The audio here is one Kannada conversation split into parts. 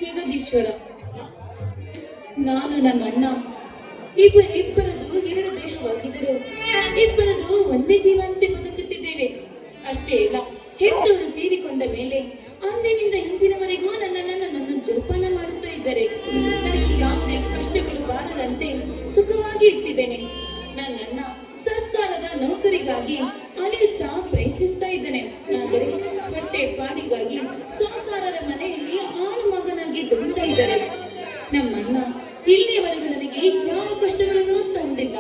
ಜಗದೀಶ್ವರ, ನಾನು ನನ್ನ ಅಣ್ಣ ಇಬ್ಬರದು ಎರಡು ದೇಹವಾಗಿದ್ದರು ಇಬ್ಬರದು ಒಂದೇ ಜೀವಂತೆ ಬದುಕುತ್ತಿದ್ದೇವೆ. ಅಷ್ಟೇ ಅಲ್ಲ, ಹೆತ್ತವರು ತೀರಿಕೊಂಡ ಮೇಲೆ ಅಂದಿನಿಂದ ಇಂದಿನವರೆಗೂ ನನ್ನನ್ನು ಜೋಪಾನ ಮಾಡುತ್ತಾ ಇದ್ದಾರೆ. ನನಗೆ ಯಾವುದೇ ಕಷ್ಟಗಳು ಬಾರದಂತೆ ಸುಖವಾಗಿ ಇಟ್ಟಿದ್ದೇನೆ. ನನ್ನಣ್ಣ ಸರ್ಕಾರದ ನೌಕರಿಗಾಗಿ ಅಲೆಯುತ್ತಾ ಪ್ರಯತ್ನಿಸ್ತಾ ಇದ್ದೇನೆ. ಆದರೆ ಹೊಟ್ಟೆ ಪಾಡಿಗಾಗಿ ಸಾಹುಕಾರರ ಮನೆಯಲ್ಲಿ ಆಳು ಮಗನಾಗಿ ದುಡಿತಾ ಇದ್ದಾರೆ. ನಮ್ಮಣ್ಣ ಇಲ್ಲಿಯವರೆಗೂ ನನಗೆ ಯಾವ ಕಷ್ಟಗಳನ್ನು ತಂದಿಲ್ಲ.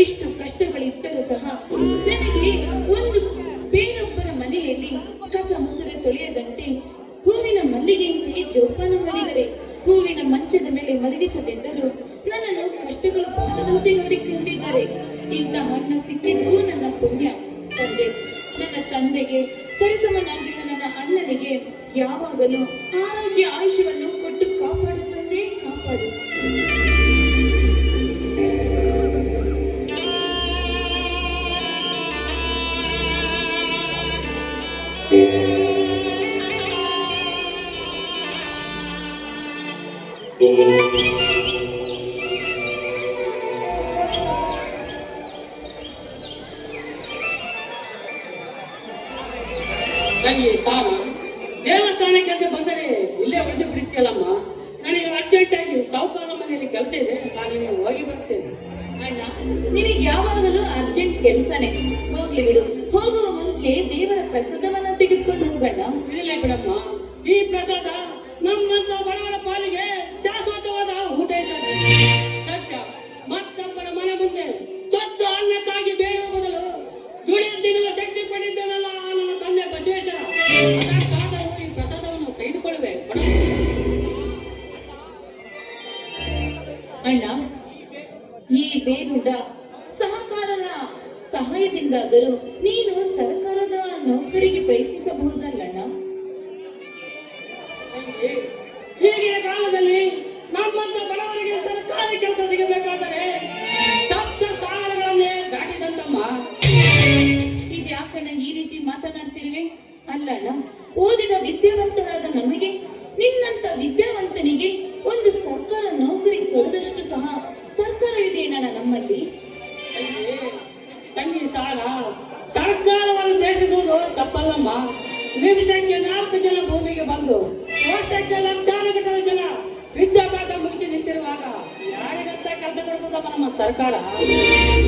ಇಷ್ಟು ಕಷ್ಟಗಳಿದ್ದರೂ ಸಹ ನನಗೆ ಒಂದು ಬೇರೊಬ್ಬರ ಮನೆಯಲ್ಲಿ ಕಸ ಮುಸುರೆ ತೊಳೆಯದಂತೆ ಹೂವಿನ ಮಲ್ಲಿಗೆಯಂತೆ ಜೋಪಾನ ಮಾಡಿದರೆ, ಹೂವಿನ ಮಂಚದ ಮೇಲೆ ಮಲಗಿಸದಿದ್ದರೂ ನನ್ನನ್ನು ಕಷ್ಟಗಳು ಬಾರದಂತೆ ನೋಡಿಕೊಂಡಿದ್ದಾರೆ. ಇಂತಹ ಅಣ್ಣ ಸಿಕ್ಕಿದ್ದು ನನ್ನ ಪುಣ್ಯ. ನನ್ನ ತಂದೆಗೆ ಸರಿಸಮನಾಗಿರುವ ನನ್ನ ಅಣ್ಣನಿಗೆ ಯಾವಾಗಲೂ ಆರೋಗ್ಯ ಆಯುಷ್ಯವನ್ನು ಕೊಟ್ಟು ಕಾಪಾಡು ತಂದೆ, ಕಾಪಾಡು. ನನಗೆ ಸಾಲ ದೇವಸ್ಥಾನಕ್ಕೆ ಅಂತ ಬಂದರೆ ಇಲ್ಲೇ ಉಳಿದು ಬಿಡುತ್ತಿಯಲ್ಲಮ್ಮ. ನನಗೆ ಅರ್ಜೆಂಟಾಗಿ ಸಾಹುಕಾರ ಮನೆಯಲ್ಲಿ ಕೆಲಸ ಇದೆ, ನಾನು ಹೋಗಿ ಬರ್ತೇನೆ. ಅಣ್ಣ, ನಿನಗೆ ಯಾವಾಗಲೂ ಅರ್ಜೆಂಟ್ ಕೆಲಸನೇ. ಹೋಗ್ಲಿ ಬಿಡು. ಹೋಗುವ ಮುಂಚೆ ದೇವರ ಪ್ರಸಾದವನ್ನ ತೆಗೆದುಕೊಂಡು ಹೋಗೋಣ. ಇಲ್ಲ ಬಿಡಮ್ಮ, ಈ ಪ್ರಸಾದ ನಮ್ಮಂತ ಬಡವರ ಪಾಲಿಗೆ ಶಾಶ್ವತವಾದ ಊಟ ಇದ್ದಂತೆ. ಸತ್ಯ, ಮತ್ತೊಬ್ಬರ ಮನೆ ಮುಂದೆ ತೊತ್ತು ಅನ್ನಕ್ಕಾಗಿ ಬೇಡುವ ಬದಲು ದುಡಿದು ತಿನ್ನುವ ಶಕ್ತಿ ಕೊಟ್ಟಿದ್ದೇನಲ್ಲ ನನ್ನ ತಂದೆ ಬಸವೇಶ್ವರ, ಅದಕ್ಕಾದರೂ ಈ ಪ್ರಸಾದವನ್ನು ತೆಗೆದುಕೊಳ್ಳುವೆ. ಅಣ್ಣ, ಈ ಬೇರುಡ ಸಹಕಾರರ ಸಹಾಯದಿಂದಾದರೂ ನೀನು ಸರ್ಕಾರದ ನೌಕರಿಗೆ ಪ್ರಯತ್ನಿಸಬಹುದಲ್ಲಣ್ಣ. ಈಗಿನ ಕಾಲದಲ್ಲಿ ನಮ್ಮಂತ ಬಡವರಿಗೆ ಸರ್ಕಾರಿ ಕೆಲಸ ಸಿಗಬೇಕಾದರೆ ಸಪ್ತ ಸಾಗರಗಳನ್ನೇ ದಾಟಿದಂತಮ್ಮ. ಇದ್ಯಾಕಣ್ಣ ಈ ರೀತಿ ಮಾತನಾಡ್ತಿರುವೆ? ಅಲ್ಲಣ್ಣ, ಓದಿದ ವಿದ್ಯಾವಂತರಾದ ನಮಗೆ ನಿನ್ನಂತ ವಿದ್ಯಾವಂತನಿಗೆ ಒಂದು ಸರ್ಕಾರ ನೌಕರಿ ಕೊಡದಷ್ಟು ಸಹ ಸರ್ಕಾರವಿದೆಯಣ್ಣ ನಮ್ಮಲ್ಲಿ. ತಂಗಿ ಸಾಲ ಸರ್ಕಾರವನ್ನು ದೇಶಿಸುವುದು ತಪ್ಪಲ್ಲಮ್ಮ. ನಿಮಿಷಕ್ಕೆ 4 ಜನ ಭೂಮಿಗೆ ಬಂದು ವರ್ಷಕ್ಕೆ ಲಕ್ಷಾನುಗಟ್ಟಲೆ ಜನ ವಿದ್ಯಾಭ್ಯಾಸ ಮುಗಿಸಿ ನಿಂತಿರುವಾಗ ಯಾರಿಗಂತ ಕೆಲಸ ಕೊಡ್ತದಮ್ಮ ನಮ್ಮ ಸರ್ಕಾರ?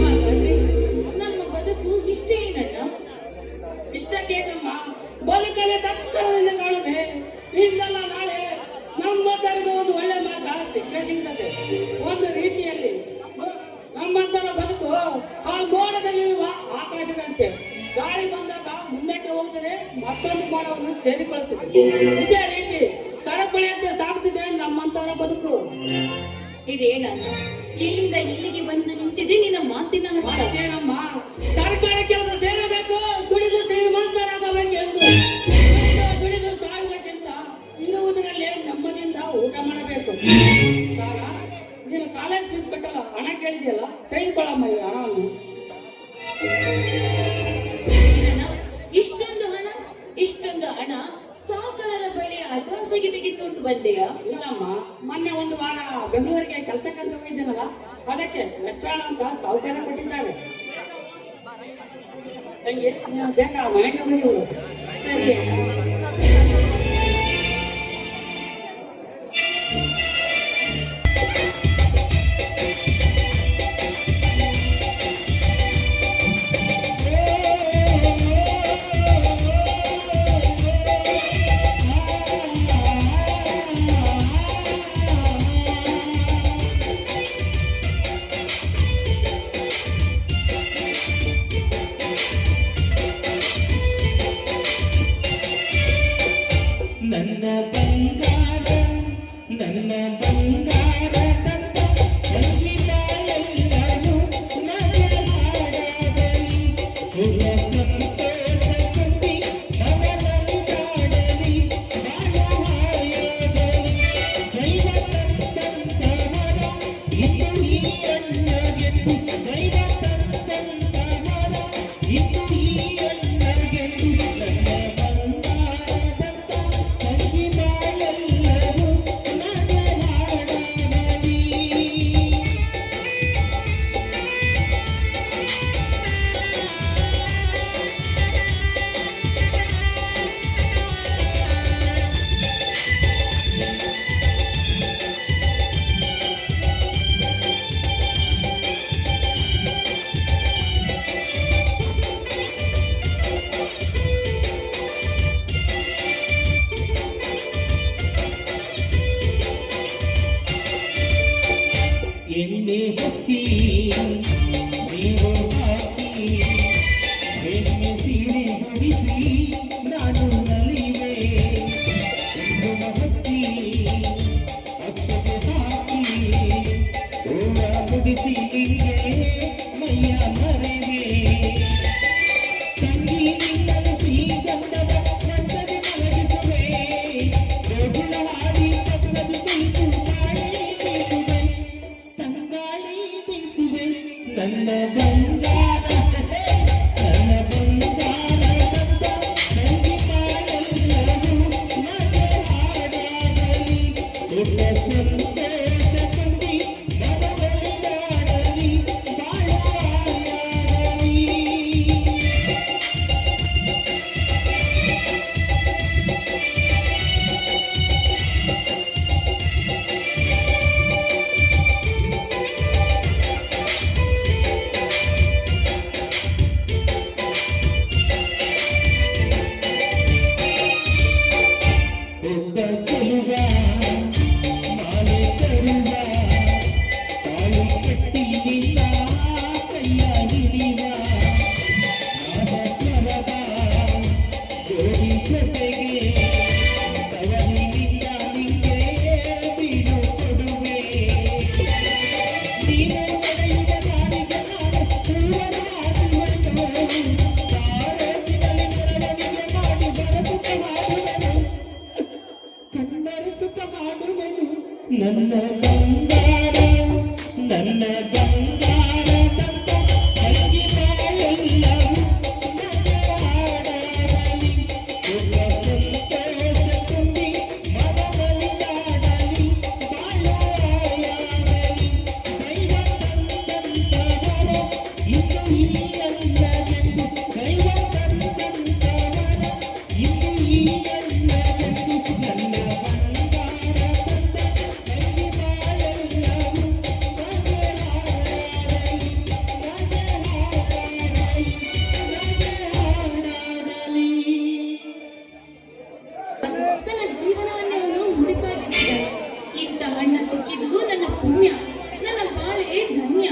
ಹಾಗಾದ್ರೆ ನಮ್ಮ ಬದುಕು ಇಷ್ಟೇ ಏನಣ್ಣ? ಇಷ್ಟಕ್ಕೇನಮ್ಮ, ಬದುಕಲ್ಲಿ ತತ್ತರದಿಂದ ಕಾಣುವೆ. ಇಂದಲ್ಲ ನಾಳೆ ನಮ್ಮಂತರಿಗೆ ಒಂದು ಒಳ್ಳೆ ಮಾರ್ಗ ಸಿಕ್ಕೇ ಸಿಗ್ತದೆ. ಒಂದು ರೀತಿಯಲ್ಲಿ ನಮ್ಮಂತರ ಬದುಕು ಆ ಮೋಡದಲ್ಲಿರುವ ಆಕಾಶದಂತೆ. ಗಾಳಿ ಬಂದಾಗ ಮುಂದಕ್ಕೆ ಹೋಗುತ್ತದೆ, ಮತ್ತೊಂದು ಮೋಡವನ್ನು ಸೇರಿಕೊಳ್ಳುತ್ತದೆ. ಇದೇ ರೀತಿ ಸರಪಳಿಯಂತೆ ಸಾಗುತ್ತಿದೆ ನಮ್ಮಂತರ ಬದುಕು. ಇದೇನಣ್ಣ, ಇಲ್ಲಿಂದ ಇಲ್ಲಿಗೆ ಬಂದು ನಿಂತಿದೆ ನಿನ್ನ ಮಾತಿನ ಏನಮ್ಮ, ಸರ್ಕಾರಿ ಕೆಲಸ ಸೇರಬೇಕು, ದುಡಿದು ಶ್ರೀಮಂತರಾಗಬೇಕೆಂದು. ದುಡಿದು ಸಾಯುವುದಕ್ಕಿಂತ ಇರುವುದರಲ್ಲೇ ನೆಮ್ಮದಿಯಿಂದ ಊಟ ಮಾಡಬೇಕು. ನೀನು ಕಾಲೇಜ್ ಫೀಸ್ ಕಟ್ಟಲ್ಲ, ಹಣ ಕೇಳಿದೆಯಲ್ಲ, ತೆಗೆದುಕೊಳ್ಳಮ್ಮ ಈ ಹಣವನ್ನು. ಇಷ್ಟೊಂದು ಹಣ ಸಾಹುಕಾರರ ಬಳಿ ಅಡ್ವಾನ್ಸ್ ಆಗಿ ತೆಗೆದುಕೊಂಡು ಬಂದೆಯಾ? ಇಲ್ಲಮ್ಮ, ಮೊನ್ನೆ ಒಂದು ವಾರ ಬೆಂಗಳೂರಿಗೆ ಕೆಲಸಕ್ಕಂತ ಹೋಗಿದ್ದೇನಲ್ಲ, ಅದಕ್ಕೆ ರೆಸ್ಟೋರೆಂಟ್ ಅಂತ ಸಾಹುಕಾರ ಕೊಟ್ಟಿದ್ದಾರೆ. ತಂಗಿ, ನೀನು ಬೇಕಾ ಮನೆಗೆ ಹೋಗಿ. ಸರಿ. ನನ್ನ ಬಂಗಾರ ನನ್ನ ಬಂಗಾರ ತಂದ ತಂಗಿ ಬಾಳೆಲ್ಲರೂ ನಗಲಾಡಲಿ ಸುರ ಸಂತೋಷ ತುಂಬಿ ನವನಲಿದಾಡಲಿ ಬಾಳವಾಯದಲ್ಲಿ ದೈವ ತಂದಂತವರ ಇನ್ನು ಈ ಅಣ್ಣಗೆಂದು ದೈವ ತಂದಂತವರ ಇನ್ನು ಈ ಅಣ್ಣಗೆಂದು ನನ್ನ ಬಂಗಾರದಂತ ತಂಗಿ ಬಾಳೆಲ್ಲರೂ ನಗಲಾಡಲಿ. ಎಣ್ಣೆ ಹಚ್ಚಿ ನೀವು ಹಾಕಿ ಎಣ್ಣೆ ಸೀರೆ ಹೊಡಿಸಿ ನಾನು ನಲಿವೆ ಕುಂಕುಮ ಹಚ್ಚಿ ಅಕ್ಷತೆ ಹಾಕಿ ಹೂವ ಮುಡಿಸಿ ನಿಂಗೆ ಮೈಯ ಮರೆವೆ ತಂಗಿ ನಿನ್ನನ್ನು ಶ್ರೀಗಂಧದ ಗಂಧದ ಮಲಗಿಸುವೆ ಗೋಗುಲ ಹಾಡಿ ಪಕ್ಕದ ಕುಳಿತು ತಂಗಾಳಿ ಬೀಸುವೆ ನನ್ನ ಬಂಗಾರ ನನ್ನ ಬಂಗಾರ ತಂದ ತಂಗಿ ಬಾಳೆಲ್ಲರೂ ನಗಲಾಡಲಿ ಸುಖ ಸಂತೋಷ ತುಂಬಿ ನವನಲಿದಾಡಲಿ ಬಾಳವಾಯದಲ್ಲಿ. ಒಬ್ಬ ಚೆಲುವ ಮಾಲೆ ತರುವ ತಾಳಿ ಕಟ್ಟಿ ನಿನ್ನ ಕೈಯ ಹಿಡಿವ ನಾದಸ್ವರದ ಜೋಡಿ ಜೊತೆಗೆ ತವರಿನಿಂದ ನಿಂಗೆ ಬೀಡು ಕೊಡುವೆ ನೀನು ನಡೆಯುವ ದಾರಿಗೆ ನಾನು ಹೂವನ ಹಾಕುವನು ತಾರಸಿನಲ್ಲಿ ಮೆರವಣಿಗೆ ಮಾಡಿ ಬರಸುತ್ತ ಮಾಡುವೆನು ಕಣ್ಣರು ಸುಖ ಮಾಡುವೆನು ನನ್ನ ಬಂಗಾರ ನನ್ನ ಬಂಗಾರ ತಂದ ತಂಗಿ ಬಾಳೆಲ್ಲರೂ ನಗಲಾಡಲಿ ಸುಖ ಸಂತೋಷ ತುಂಬಿ ಮನದಲ್ಲಿದಾಡಲಿ ಬಾಳವಾಯದಲ್ಲಿ ದೈವ ತಂದಂತವರ ಇನ್ನು ಈ ಅಣ್ಣಗೆಂದು ದೈವ ತಂದಂತವರ ಇನ್ನು ಈ ಅಣ್ಣಗೆಂದು ನನ್ನ ಬಂಗಾರ ತಂದ ತಂಗಿ ಬಾಳೆಲ್ಲರೂ ನಗಲಾಡಲಿ ನಗಲಾಡಲಿ ನಗಲಾಡಲಿ. ತನ್ನ ಜೀವನವನ್ನೇ ಅವನು ಮುಡಿಪಾಗಿಟ್ಟಿದ್ದಾನೆ. ಇಂಥ ಅಣ್ಣ ಸಿಕ್ಕಿದ್ದು ನನ್ನ ಪುಣ್ಯ, ನನ್ನ ಬಾಳೆ ಧನ್ಯ.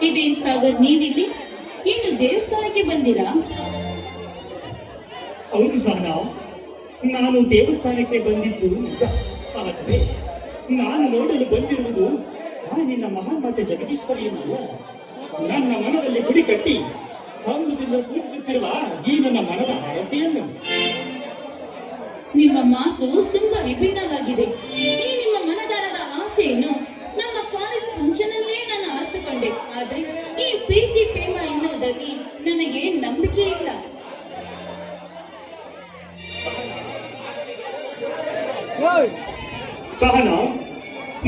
ಇದೇನ್ ಸಾಗರ್, ನೀವಿಲ್ಲಿ ಇನ್ನು ದೇವಸ್ಥಾನಕ್ಕೆ ಬಂದಿರಾ? ಹೌದು ಸಹನಾ, ನಾನು ದೇವಸ್ಥಾನಕ್ಕೆ ಬಂದಿದ್ದು ನಿಜ. ಆದರೆ ನಾನು ನೋಡಲು ಬಂದಿರುವುದು ಆ ನಿನ್ನ ಮಹಾಮಾತೆ ಜಗದೀಶ್ವರಿಯನ್ನಲ್ಲ, ನನ್ನ ಮನದಲ್ಲಿ ಗುಡಿ ಕಟ್ಟಿ ಹೌದದಿಂದ ಪೂಜಿಸುತ್ತಿರುವ ಈ ನನ್ನ ಮನದ ಅರಸೆಯನ್ನು. ನಿಮ್ಮ ಮಾತು ತುಂಬಾ ವಿಭಿನ್ನವಾಗಿದೆ. ಈ ನಿಮ್ಮ ಮನದಾಳದ ಆಸೆಯನ್ನು ನಮ್ಮ ಕಾಲೇಜ್ ಫಂಕ್ಷನ್ ಅಲ್ಲೇ ನಾನು ಅರ್ಥಕೊಂಡೆ. ಆದ್ರೆ ಈ ಪ್ರೀತಿ ಪ್ರೇಮ ಎನ್ನುವುದರಲ್ಲಿ ನನಗೆ ನಂಬಿಕೆ ಇಲ್ಲ. ಸಹನ,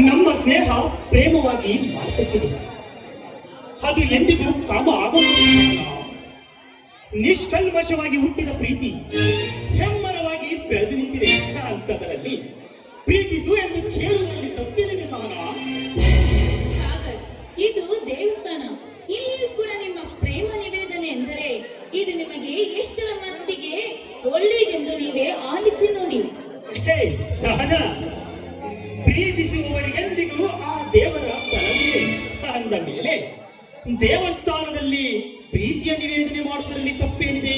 ನಮ್ಮ ಸ್ನೇಹ ಪ್ರೇಮವಾಗಿ ಮಾರ್ಪಟ್ಟಿದೆ. ಅದು ಎಂದಿಗೂ ಕಾಮ ಆಗುವುದಿಲ್ಲ. ನಿಷ್ಕಲ್ಮಶವಾಗಿ ಹುಟ್ಟಿದ ಪ್ರೀತಿ ಹೆಮ್ಮರವಾಗಿ ಬೆಳೆದು ನಿಂತಿದೆ. ಅಂತದರಲ್ಲಿ ಪ್ರೀತಿಸು ಎಂದು ಕೇಳುವುದರಲ್ಲಿ ತಪ್ಪೇನಿದೆ ಸಹನ? ಸಾಗರ್, ಇದು ದೇವಸ್ಥಾನ. ಇಲ್ಲಿಯೂ ಕೂಡ ನಿಮ್ಮ ಪ್ರೇಮ ನಿವೇದನೆ ಎಂದರೆ ಇದು ನಿಮಗೆ ಎಷ್ಟರ ಮಟ್ಟಿಗೆ ಒಳ್ಳೆಯದೆಂದು ನೀವೇ ಆಲಿಸಿ ನೋಡಿ. ಅಷ್ಟೇ ಸಹನ, ಪ್ರೀತಿಸುವವರಿಗೆಂದಿಗೂ ಆ ದೇವರ ಬಲವಿದೆ ಅಂದ ಮೇಲೆ ದೇವಸ್ಥಾನದಲ್ಲಿ ಪ್ರೀತಿಯ ನಿವೇದನೆ ಮಾಡುವುದರಲ್ಲಿ ತಪ್ಪೇನಿದೆ?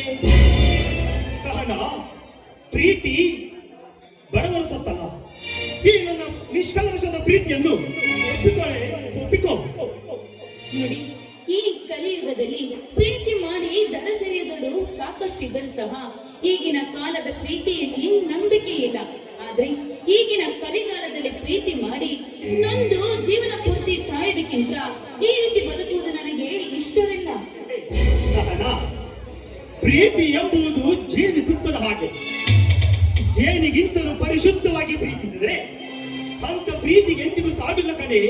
ಸಹನ, ಪ್ರೀತಿ ಬಡವರ ಸತ್ತಲ್ಲ. ಈ ನನ್ನ ನಿಷ್ಕಲ್ಮಶವಾದ ಪ್ರೀತಿಯನ್ನು ಒಪ್ಪಿಕೋ. ನೋಡಿ, ಈ ಕಲಿಯುಗದಲ್ಲಿ ಪ್ರೀತಿ ಮಾಡಿ ದಡ ಸೆರೆಯದವರು ಸಾಕಷ್ಟಿದ್ದರೂ ಸಹ ಈಗಿನ ಕಾಲದ ಪ್ರೀತಿಯಲ್ಲಿ ನಂಬಿಕೆ ಇಲ್ಲ. ಆದ್ರೆ ಈಗಿನ ಕಲಿಗಾಲದಲ್ಲಿ ಪ್ರೀತಿ ಮಾಡಿ ನೊಂದು ಜೀವನ ಪೂರ್ತಿ ಸಾಯೋದಕ್ಕಿಂತ ಈ ರೀತಿ ಬದುಕುವುದು ನನಗೆ ಇಷ್ಟವಿಲ್ಲ. ಸಹನ, ಪ್ರೀತಿ ಎಂಬುದು ಜೇನು ತುಪ್ಪದ ಹಾಗೆ. ಜೇನಿಗಿಂತಲೂ ಪರಿಶುದ್ಧವಾಗಿ ಪ್ರೀತಿಸಿದರೆ ಅಂತ ಪ್ರೀತಿಗೆ ಎಂದಿಗೂ ಸಾವಿಲ್ಲ ಕಣೆ.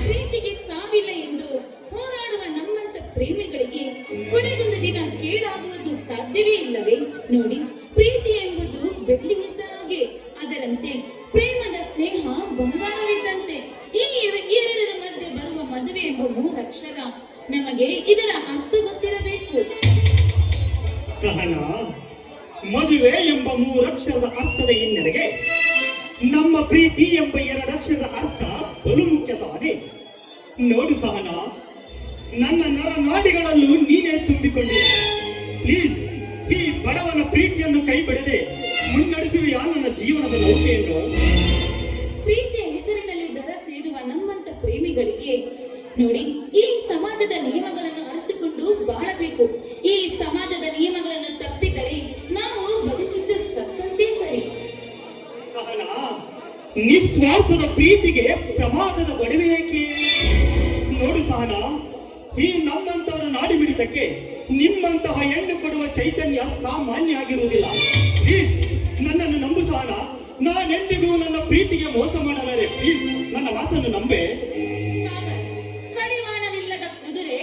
ಪ್ರೀತಿಗೆ ಸಾವಿಲ್ಲ ಎಂದು ಹೋರಾಡುವ ನಮ್ಮಂತ ಪ್ರೇಮಿಗಳಿಗೆ ಕೊನೆಗೊಂದು ದಿನ ಕೇಳಾಗುವುದು ಸಾಧ್ಯವೇ ಇಲ್ಲವೇ? ನೋಡಿ, ಪ್ರೀತಿ ಎಂಬುದು ಬೆಳ್ಳಿಗಿದ್ದ ಹಾಗೆ, ಅದರಂತೆ ಪ್ರೇಮದ ಸ್ನೇಹ ಬಂಗಾರವಿದ್ದಂತೆ. ಈ ಎರಡರ ಮಧ್ಯೆ ಬರುವ ಮದುವೆ ಎಂಬ 3 ಅಕ್ಷರ, ನಮಗೆ ಇದರ ಅರ್ಥ ಗೊತ್ತಿರಬೇಕು. ಸಹನ, ಮದುವೆ ಎಂಬ 3 ಅಕ್ಷರದ ಅರ್ಥದ ಹಿನ್ನೆಲೆಗೆ ನಮ್ಮ ಪ್ರೀತಿ ಎಂಬ 2 ಅಕ್ಷರದ ಅರ್ಥ ಬಲು ಮುಖ್ಯ ತಾನೆ. ನೋಡು ಸಹನ, ನನ್ನ ನರನಾಡಿಗಳಲ್ಲೂ ನೀನೇ ತುಂಬಿಕೊಂಡಿದೆ. ಪ್ಲೀಸ್, ಈ ಬಡವನ ಪ್ರೀತಿಯನ್ನು ಕೈ ಬಿಡದೆ ಮುನ್ನಡೆಸುವೆಯಾ ನನ್ನ ಜೀವನದ ನೌಕೆಯನ್ನು? ಪ್ರೀತಿಯ ಹೆಸರಿನಲ್ಲಿ ದರ ಸೇರುವ ನಮ್ಮಂತ ಪ್ರೇಮಿಗಳಿಗೆ ನೋಡಿ, ಈ ಸಮಾಜದ ನಿಯಮಗಳನ್ನು ಅರಿತುಕೊಂಡು ಬಾಳಬೇಕು. ಈ ಸಮಾಜದ ನಿಯಮಗಳನ್ನು ತಪ್ಪಿದರೆ ನಾವು ಬದುಕಿದ್ದು ಸತ್ತಂತೆ ಸರಿ. ಸಹನ, ನಿಸ್ವಾರ್ಥದ ಪ್ರೀತಿಗೆ ಪ್ರಮಾದದ ಒಡವೆ ಏಕೆ? ನೋಡು ಸಹನ, ಈ ನಮ್ಮಂತವರ ನಾಡಿ ಮಿಡಿತಕ್ಕೆ ನಿಮ್ಮಂತಹ ಹೆಣ್ಣು ಕೊಡುವ ಚೈತನ್ಯ ಸಾಮಾನ್ಯ ಆಗಿರುವುದಿಲ್ಲ. ಪ್ಲೀಸ್, ನನ್ನನ್ನು ನಂಬು ಸಹನ. ನಾನೆಂದಿಗೂ ನನ್ನ ಪ್ರೀತಿಗೆ ಮೋಸ ಮಾಡಲಾರೆ. ಪ್ಲೀಸ್, ನನ್ನ ಮಾತನ್ನು ನಂಬೆ. ಸಾಗರ್, ಕಡಿವಾಣವಿಲ್ಲದ ಕುದುರೆ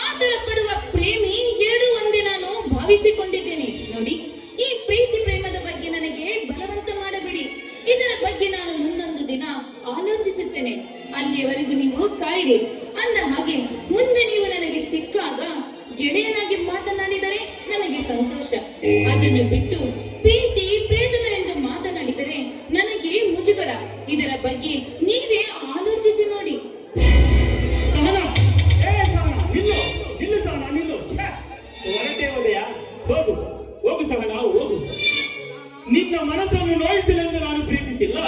ಆತರ ಪಡುವ ಪ್ರೇಮಿ ಎರಡು ಒಂದೇ ನಾನು ಭಾವಿಸಿಕೊಂಡಿದ್ದೇನೆ. ನೋಡಿ, ಈ ಪ್ರೀತಿ ಪ್ರೇಮದ ಬಗ್ಗೆ ನನಗೆ ಬಲವಂತ ಮಾಡಬೇಡಿ. ಇದರ ಬಗ್ಗೆ ನಾನು ಮುಂದೊಂದು ದಿನ ಆಲೋಚಿಸುತ್ತೇನೆ. ಅಲ್ಲಿಯವರೆಗೂ ನೀವು ಕಾಯಿರಿ. ಅಂದ ಹಾಗೆ ಮುಂದೆ ನೀವು ನನಗೆ ಸಿಕ್ಕಾಗ ಗೆಳೆಯನಾಗಿ ಮಾತನಾಡಿದರೆ ನನಗೆ ಸಂತೋಷ. ಅದನ್ನು ಬಿಟ್ಟು ಪ್ರೀತಿ ಪ್ರೇತಮೆಂದು ಮಾತನಾಡಿದರೆ ನನಗೆ ಮುಜುಗರ. ಇದರ ಬಗ್ಗೆ ನೀವೇ ಆಲೋಚಿಸಿ ನೋಡಿ. ಸಹನ, ಸಹನ, ನಿಲ್ಲು ಸಹನ, ನಿಲ್ಲು. ಹೊರಟೇ ಹೋದೆಯಾ? ಹೋಗು ಸಹನ, ಹೋಗು. ನಿನ್ನ ಮನಸ್ಸನ್ನು ನೋಯಿಸಲೆಂದು ನಾನು ಪ್ರೀತಿಸಿಲ್ಲ.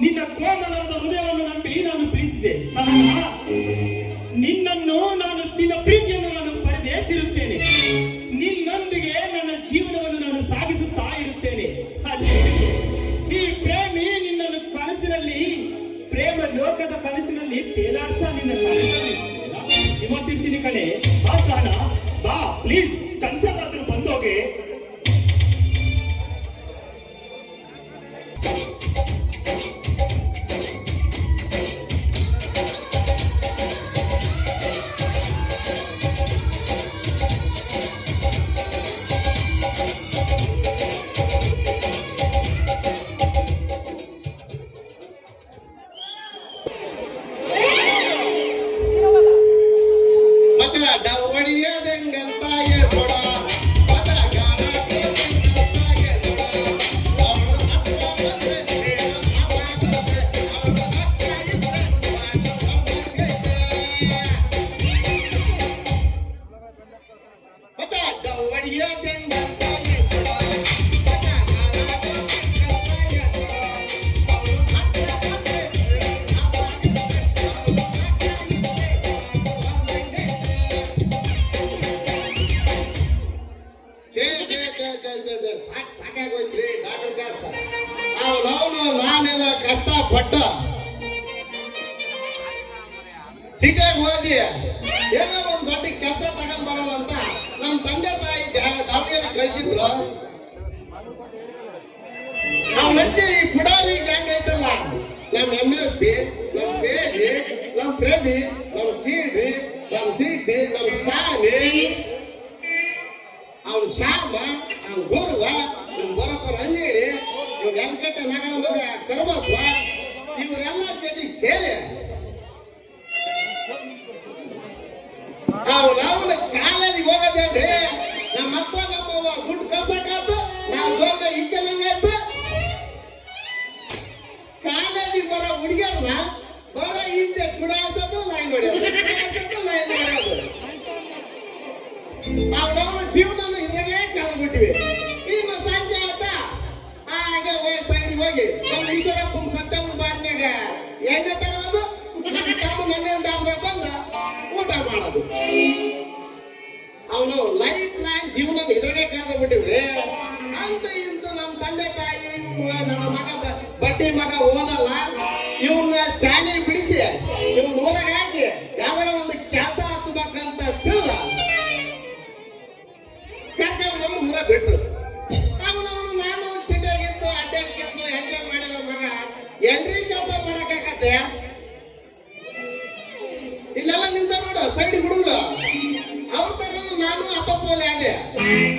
ನಿನ್ನ ಕೋಮಲವಾದ ಹೃದಯವನ್ನು ನಂಬಿ ನಾನು ಪ್ರೀತಿಸಿದೆ. ಸಹನ, ನಿನ್ನ ಪ್ರೀತಿಯನ್ನು ನಾನು ಪಡೆದೇ ತಿರುತ್ತೇನೆ. ನಿನ್ನೊಂದಿಗೆ ನನ್ನ ಜೀವನವನ್ನು ನಾನು ಸಾಗಿಸುತ್ತಾ ಇರುತ್ತೇನೆ. ಈ ಪ್ರೇಮಿ ನಿನ್ನನ್ನು ಕನಸಿನಲ್ಲಿ, ಪ್ರೇಮ ಲೋಕದ ಕನಸಿನಲ್ಲಿ ತೇಲಾಡ್ತಾ ನಿನ್ನ ಕನಸಲ್ಲಿ ಇವತ್ತಿರ್ತೀನಿ ಕಣೆ. ಬಾ ಸಹನ, ಬಾ ಪ್ಲೀಸ್, ಕನಸಲ್ಲಾದ್ರೂ ಬಂದೋಗೆ. ಮಕ್ಕಳ ಕೊಟ್ಟು ಸಿಟಿಯಾಗ ಹೋಗಿ ಏನೋ ಒಂದ್ ದೊಡ್ಡ ಕೆಲಸ ತಗೊಂಡ್ ಬರೋಣ ಅಂತ ನಮ್ ತಂದೆ ತಾಯಿ ದಾವಣಗೆರೆ ಕಳಿಸಿದ್ರು. ನಾವ್ ಮುಂಚೆ ಈ ಪುಡಾರಿ ಗ್ಯಾಂಗ್ ಐತಲ್ಲ, ನಮ್ MSP, ನಮ್ ಪೇಜಿ, ನಮ್ ಪ್ರದಿ, ನಮ್ ಕೀಡಿ, ನಮ್ ಚೀಟಿ, ನಮ್ ಶಾಮಿ, ಅವ್ನ ಶ್ಯಾಮ, ಅವ್ನ ಗುರುವ, ನಮ್ ಬರಪ್ಪರ ಅಂಗಡಿ, ಇವ್ ವೆಂಕಟ ನಗರ ಮಗ ಕರ್ಬಸ್ವ, ಇವರೆಲ್ಲ ಜೊತೆಗೆ ಸೇರಿ ಅವನ ಕಾಲೇಜಿಗೆ ಹೋಗೋದೇಳ್ರಿ. ನಮ್ಮಪ್ಪ ನಮ್ಮವ್ವ ದುಡ್ಡು ಕಳ್ಸಕ್ಕಾಯ್ತು, ನಾವು ಜೋಗ ಇಕ್ಕಲಂಗಾಯ್ತು. ಕಾಲೇಜಿಗೆ ಬರೋ ಹುಡುಗಿಯರ್ನ ಬರೋ ಹಿಂದೆ ಚುಡಾಯಿಸೋದು ಲೈನ್ ಹೊಡೆಯೋದು, ಅವನವನ ಜೀವನ ಇದ್ರಾಗೆ ಕಳೆದ್ಬಿಟ್ಟಿವಿ. ಇನ್ನು ಸಂಜೆ ಆಯ್ತಾ ಹಾಗೆ ಸೈಡಿಗೆ ಹೋಗಿ ನಮ್ಮ ಈಶ್ವರಪ್ಪನ ಸತ್ತಮ್ಮನ ಬಾರಿನಾಗ ಎಣ್ಣೆ ತಗೊಳ್ಳೋದು, ತಮ್ಮ ನೆನ್ನೆ ಡಾಬ್ದಾಗ ಬಂದು ಊಟ ಮಾಡೋದು. ಅವನು ಲೈಫ್ ಲಾಂಗ್ ಜೀವನ ಇದ್ರಾಗೆ ಕಳೆದ್ಬಿಟ್ಟಿವ್ರಿ. ಅಂತ ಇಂತು ನಮ್ಮ ತಂದೆ ತಾಯಿ ನನ್ನ ಮಗ ಬಡ್ಡಿ ಮಗ ಓದಲ್ಲ, ಇವನ್ನ ಶಾಲೆ ಬಿಡಿಸಿ ಇವ್ನ ಊರಾಗ ಹಾಕಿ ಯಾವ್ದಾರ ಒಂದು ಕೆಲಸ ಹಚ್ಬೇಕಂತ ತಿಳಿದ ಕರ್ಕೊಂಡು ನಮ್ಮ ಊರ ಬಿಟ್ರು. ಅವನವನು ನಾನು ಸಿಟಿಯಾಗಿದ್ದು ಅಡ್ಡಾಡ್ಕೊಂಡು ಎಂಜಾಯ್ ಮಾಡಿರೋ ಮಗ ಎಲ್ರಿ ಕೆಲಸ ಮಾಡಕ್ಕಾಗತ್ತೆ? ಇಲ್ಲೆಲ್ಲ ನಿಂತ ನೋಡು ಸೈಡ್ ಹುಡುಗರು, ಅವ್ರ ತರ ನಾನು ಅಪ್ಪಪ್ಪೋಲೆ ಅದೇ.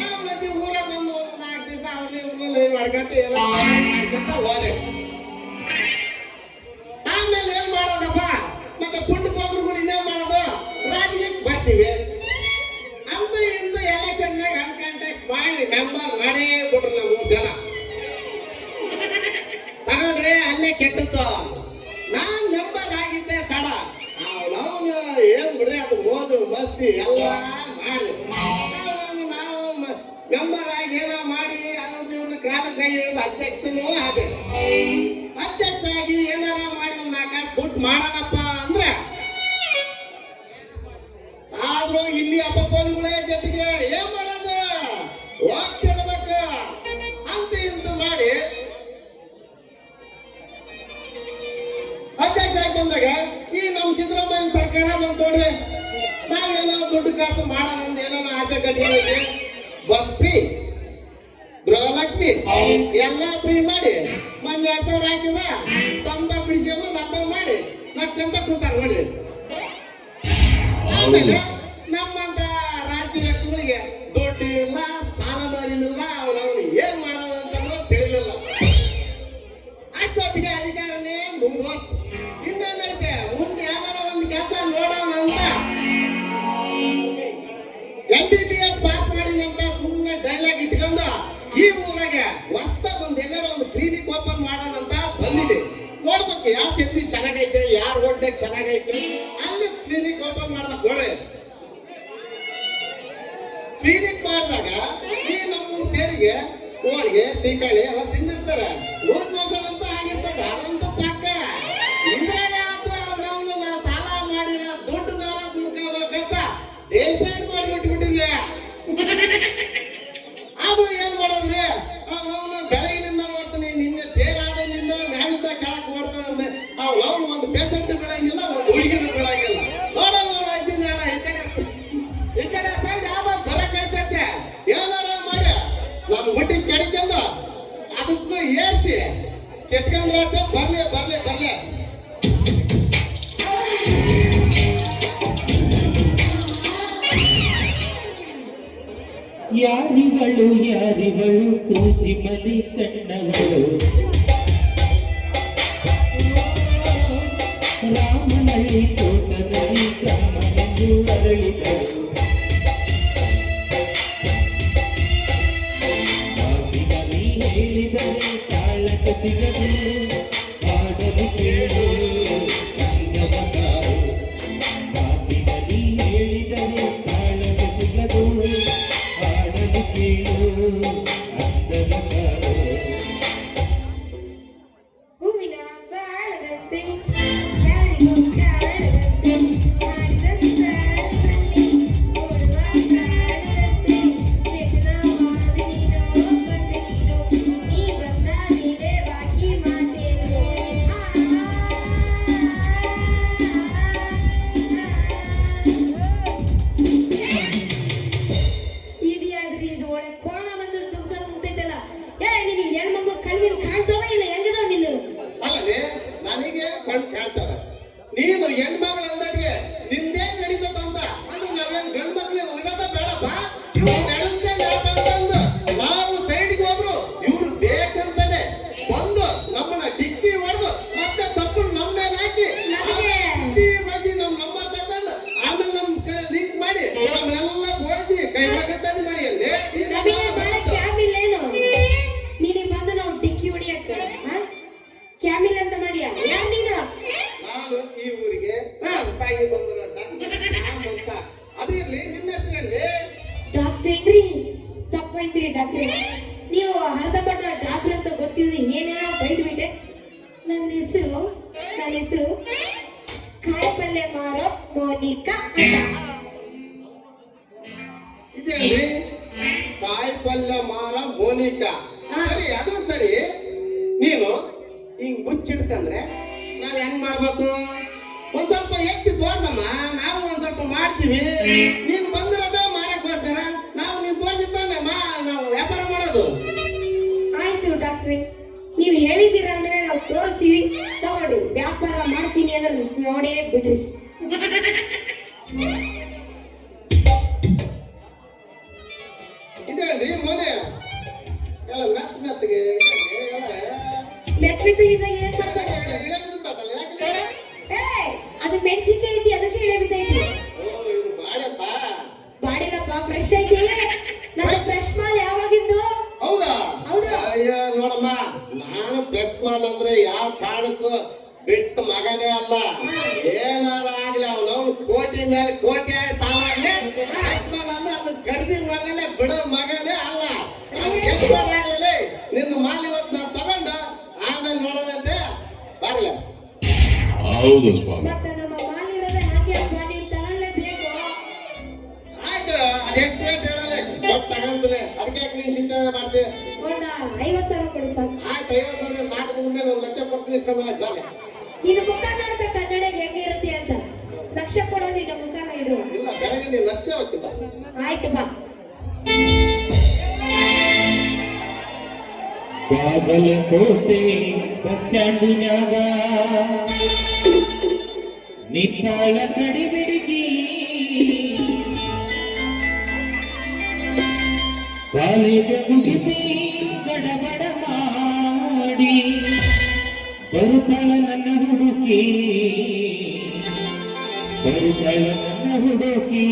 ಅವನದಿ ಊರಾಗ ಬಂದು 4 ದಿವಸ ಅವನೇ ಮಾಡ್ಕೊಂತ ಎಲ್ಲ ಮಾಡ್ಕೊಂತ ಹೋದೆ. ಆಮೇಲೆ ಏನ್ ಮಾಡೋದಪ್ಪ, ಮತ್ತೆ ಪುಂಡ ಪೋಗ್ರುಗಳು ಇದೇ ಮಾಡೋದು, ರಾಜಕೀಯಕ್ಕೆ ಬರ್ತೀವಿ ಅಂತೂ ಇಂದು ಎಲೆಕ್ಷನ್ನಾಗ ಅನ್ಕಂಟೆಸ್ಟ್ ಮಾಡಿ ಮೆಂಬರ್ ಮಾಡೇ ಬಿಟ್ರು ನಾವು 3 ಜನ. ತಗೊಂಡ್ರೆ ಅಲ್ಲೇ ಕೆಟ್ಟದ್ದು. ನಾನ್ ಮೆಂಬರ್ ಆಗಿದ್ದೆ ತಡ, ಅವನು ಏನ್ ಬಿಡ್ರಿ ಅದು ಮೋದು ಮಸ್ತಿ ಎಲ್ಲ ಮಾಡಿದೆ. ನಾವು ಮೆಂಬರ್ ಆಗಿ ಏನೋ ಮಾಡಿ ಅದನ್ನ ಕಾಲ ಕೈ ಹಿಡಿದು ಅಧ್ಯಕ್ಷನೂ ಆದೆ. ಅಧ್ಯಕ್ಷ ಆಗಿ ಏನಾರ ಮಾಡಿ ಒಂದು 4 ದುಡ್ಡು ಮಾಡೋಣಪ್ಪ ಅಂದ್ರೆ ಆದ್ರೂ ಇಲ್ಲಿ ಅಪ್ಪಪ್ಪೋಲಿಗಳೇ ಜೊತೆಗೆ ಏನ್ ಮಾಡೋದು, ಹೋಗ್ತಿರ್ಬೇಕು ಅಂತ ಇಂತ ಮಾಡಿ ಅಧ್ಯಕ್ಷ ಆಗಿ ಬಂದಾಗ ಈ ನಮ್ ಸಿದ್ದರಾಮಯ್ಯ ಸರ್ಕಾರ ಬಂದ್ಕೊಂಡ್ರೆ ನಾವೇನೋ ದುಡ್ಡು ಕಾಸು ಮಾಡೋಣ ಅಂತ ಏನೋ ಆಸೆ ಕಟ್ಟಿದ್ದೀವಿ. ಬಸ್ ಫ್ರೀ, ಗೃಹಲಕ್ಷ್ಮಿ ಎಲ್ಲ ಫ್ರೀ ಮಾಡಿ ಮೊನ್ನೆ 2,000 ಹಾಕಿದ್ರ ಸಂಬಳ ಬಿಡಿಸ್ಕೊಂಬಂದು ಹಬ್ಬ ಮಾಡಿ ನಕ್ಕಂತ ಕೂತಾರ ನೋಡ್ರಿ. ಆಮೇಲೆ ನಮ್ಮಂತ ರಾಜಕೀಯ ವ್ಯಕ್ತಿಗಳಿಗೆ ದುಡ್ಡು ಇಲ್ಲ, ಸಾಲ ಬರಲಿಲ್ಲ, ಅವನವನು ಏನ್ ಮಾಡೋದು ಅಂತ ತಿಳಿಲಿಲ್ಲ. ಅಷ್ಟೊತ್ತಿಗೆ ಅಧಿಕಾರನೇ ಮುಗಿದು ಹೋಗ್ತು. ಇನ್ನೇನೈತೆ ಮುಂದೆ ಯಾವ್ದಾರ ಒಂದು ಕೆಲಸ ನೋಡೋಣ ಅಂತ MBBS ಪಾಸ್ ಮಾಡಿದಂತ ಸುಮ್ಮನೆ ಡೈಲಾಗ್ ಇಟ್ಕೊಂಡು ಈ ಊರಾಗೆ ಹೊಸ್ತ ಬಂದು ಎಲ್ಲಾರ ಒಂದು ಕ್ಲಿನಿಕ್ ಓಪನ್ ಮಾಡೋಣ ಅಂತ ಬಂದಿದೆ. ನೋಡ್ಬೇಕು ಯಾವ ಸೆಂದಿ ಚೆನ್ನಾಗೈತೆ, ಯಾರ ರೋಡ್ನಾಗ ಚೆನ್ನಾಗೈತೆ ಅಲ್ಲಿ ಕ್ಲಿನಿಕ್ ಓಪನ್ ಮಾಡ್ಬೇಕು ನೋಡ್ರಿ. ಕ್ಲಿನಿಕ್ ಮಾಡಿದಾಗ ಈ ನಮ್ಮ ತೇರಿಗೆ ಹೋಳಿಗೆ ಸೀಕಾಳಿ ಎಲ್ಲ ತಿಂದಿರ್ತಾರೆ, ಲೂಸ್ ಮೋಷನ್ ಅಂತ ಆಗಿರ್ತದೆ, ಅದಂತೂ ಪಕ್ಕ. ಇದ್ರಾಗ ಅವನವನ್ನ ಸಾಲ ಮಾಡಿರ ದುಡ್ಡು ನಾಲ ದುಡ್ಕೋಬೇಕಂತ ಡಿಸೈಡ್ ಮಾಡಿಬಿಟ್ಬಿಟ್ಟಿದ್ದೆ. ಆದ್ರೂ ಏನ್ ಮಾಡೋದ್ರಿ, ಅವನು ಬೆಳಗಿನಿಂದ ನೋಡ್ತಾನೆ, ನಿನ್ನೆ ತೇರಾದನಿಂದ ಮ್ಯಾಲಿಂದ ಕೆಳಕ್ ನೋಡ್ತಾನೆ. ಅವನು ಒಂದು ಪೇಷಂಟ್ ಬೆಳಗಿಲ್ಲ, ಒಂದು ಹುಡುಗಿನ ಬೆಳಗಿಲ್ಲ. ನೋಡೋಣ ಈ ಕಡೆ ಸೈಡ್ ಯಾವ್ದೋ ಬರಕೈತೈತೆ, ಏನಾರ ಮಾಡಿ ನಮ್ ಗುಡ್ಡಿ ಕೆಡ್ಕೊಂಡು ಅದಕ್ಕೂ ಏರ್ಸಿ ಕೆತ್ಕೊಂಡ್ರೆ ಬರ್ಲಿ ಬರ್ಲಿ ಬರ್ಲಿ. ಯಾರಿಗಳು ಯಾರಿಗಳು ಸೂಜಿ ಮಲಿ ಕಂಡವಳು, ರಾಮನಳ್ಳಿ ತೋಟದಲ್ಲಿ ಕಮ್ಮನೆಂದು ಅರಳಿದಳು. ಮಾತಿನಲ್ಲಿ ಹೇಳಿದರೆ ತಾಳಕ ಸಿಗದು, ಹಾಡಲು ಕೇಳು ಅಂಗದ ಸಾರು. ಮಾತಿನಲ್ಲಿ ಹೇಳಿದರೆ ತಾಳಕ ಸಿಗದು, ಹಾಡಲು ಕೇಳು ಅಂಗದ ಸಾರು. ಹೂವಿನ ಬಾಳದಂತೆ ಯಾರಿಗೂ ಕಾಣದಂತೆ ಮಾಡಿದ ಸಾಲಿನಲ್ಲಿ ಓಡುವ ಕಾಣದಂತೆ ಶೇಖರ ಮಾದಿ ನೀನೋ ಬಂದೆ ನೀನು ನೀ ಬಂದ ಮೇಲೆ ಬಾಕಿ ಮಾತು ಇದೇನ್ರಿ ಕಾಯಿ ಪಲ್ಯ ಮಾರ ಮೋನಿಕಾ. ಸರಿ, ಅದು ಸರಿ. ನೀನು ಹಿಂಗ್ ಮುಚ್ಚಿಡ್ಕಂದ್ರೆ ನಾವ್ ಹೆಂಗ್ ಮಾಡ್ಬೇಕು? ಒಂದ್ ಸ್ವಲ್ಪ ಎತ್ತಿ ತೋರ್ಸಮ್ಮ, ನಾವು ಒಂದ್ ಸ್ವಲ್ಪ ಮಾಡ್ತೀವಿ. ನೀನ್ ಬಂದಿರೋದ ಮಾಡಕ್ಕೋಸ್ಕರ, ನಾವು ನೀನ್ ತೋರ್ಸಿದ್ದಾನೆ ನಾವು ವ್ಯಾಪಾರ ಮಾಡೋದು. ಆಯ್ತು ಡಾಕ್ಟ್ರೆ, ನೀವು ಹೇಳಿದ್ದೀರ ಅಂದ್ರೆ ನಾವು ತೋರಿಸ್ತೀವಿ. ತಗೊಳ್ಳಿ, ವ್ಯಾಪಾರ ಮಾಡ್ತೀನಿ ಅಂದ್ರೆ ನೋಡೇ ಬಿಡ್ರಿ. ಇದೇನ್ರಿ ಮೋನೆ ಎಲ್ಲ ಮೆತ್ತಗೆ ಮೆತ್ತಗಿದ್ದಾಗ ಏನ್ ಮಾಡ್ತಾರೆ? ಅದು ಮೆಣಸಿನ್ಕಾಯಿ ಐತಿ, ಅದಕ್ಕೆ ಇಳೆ ಬಿದ್ದೈತಿ. ಬಾಡಿಲಪ್ಪ, ಫ್ರೆಶ್ ಐತಿ. ನನ್ನ ಫ್ರೆಶ್ ಮಾಲ್ ಯಾವಾಗಿಂದು? ಹೌದಾ? ಹೌದಾ? ಅಯ್ಯ ನೋಡಮ್ಮ, ನಾನು ಪ್ರೆಸ್ ಮಾಲ್ ಅಂದ್ರೆ ಯಾವ ಕಾರಣಕ್ಕೂ ಬಿಟ್ಟು ಮಗನೇ ಅಲ್ಲ. ಏನಾರ ಆಗ್ಲಿ ಅವನು ಕೋಟಿ ಮೇಲೆ ಕೋಟಿ ಆಗಿ ಸಾಲ ಆಗ್ಲಿ, ಪ್ರೆಸ್ ಮಾಲ್ ಅಂದ್ರೆ ಅದನ್ನ ಖರೀದಿ ಮಾಡಲೇ ಬಿಡೋ ಮಗನೇ ಅಲ್ಲ. ಅದು ಎಷ್ಟು ಆಗ್ಲಿ, ನಿನ್ನ ಮಾಲ್ ಇವತ್ತು ನಾನು ತಗೊಂಡು ಆಮೇಲೆ ನೋಡೋದಂತೆ ಬರ್ಲ. ಹೌದು ಸ್ವಾಮಿ. ಮತ್ತೆ ನಮ್ಮ ಮಾಲ್ ಇರೋದೇ ಹಾಗೆ ಅಪ್ಪ, ನೀವು ತಗೊಳ್ಳೇಬೇಕು. ಆಯ್ತು, ಅದೆಷ್ಟು ರೇಟ್ ಹೇಳಲ್ಲ, ಕೊಟ್ಟು ತಗೊಂಡ್ರೆ ಅದಕ್ಕೆ ನೀನ್ ಚಿಂತೆ ಮಾಡ್ತೀವಿ. ಒಂದ 50,000 ಕೊಡಿ ಸಾಕು. ಆಯ್ತು, 50,000 ನಾಲ್ಕು ಮುಂದೆ 1,00,000 ಕೊಡ್ತೀನಿ, ಇಸ್ಕೊಂಡು ಹೋಯ್ತು ಬರ್ಲೆ. ಇದು ಮುಖ ನೋಡ್ಬೇಕು ಕನ್ನಡ ಹೆಂಗಿರುತ್ತೆ ಅಂತ. ಲಕ್ಷ ಕೊಡೋದು ನಿನ್ನ ಮುಖನ ಇದು. ಇಲ್ಲ, ಬೆಳಗ್ಗೆ ನೀನು 1,00,000 ಹೋಗ್ತಿಲ್ಲ. ಆಯ್ತು ಬಾ. ಬಾಗಲಕೋಟೆ ಬಸ್ ಸ್ಟ್ಯಾಂಡಿನ್ಯಾಗ ನಿತ್ತಾಳ ಕಡಿಬಿಡಿಗಿ ಕಾಲೇಜ ಮುಗಿಸಿ ಗಡಬಡ ಮಾಡಿ ಬರುತ್ತಾಳ ನನ್ನ ಹುಡುಕಿ, ಬರುತ್ತಾಳ ನನ್ನ ಹುಡುಕಿ.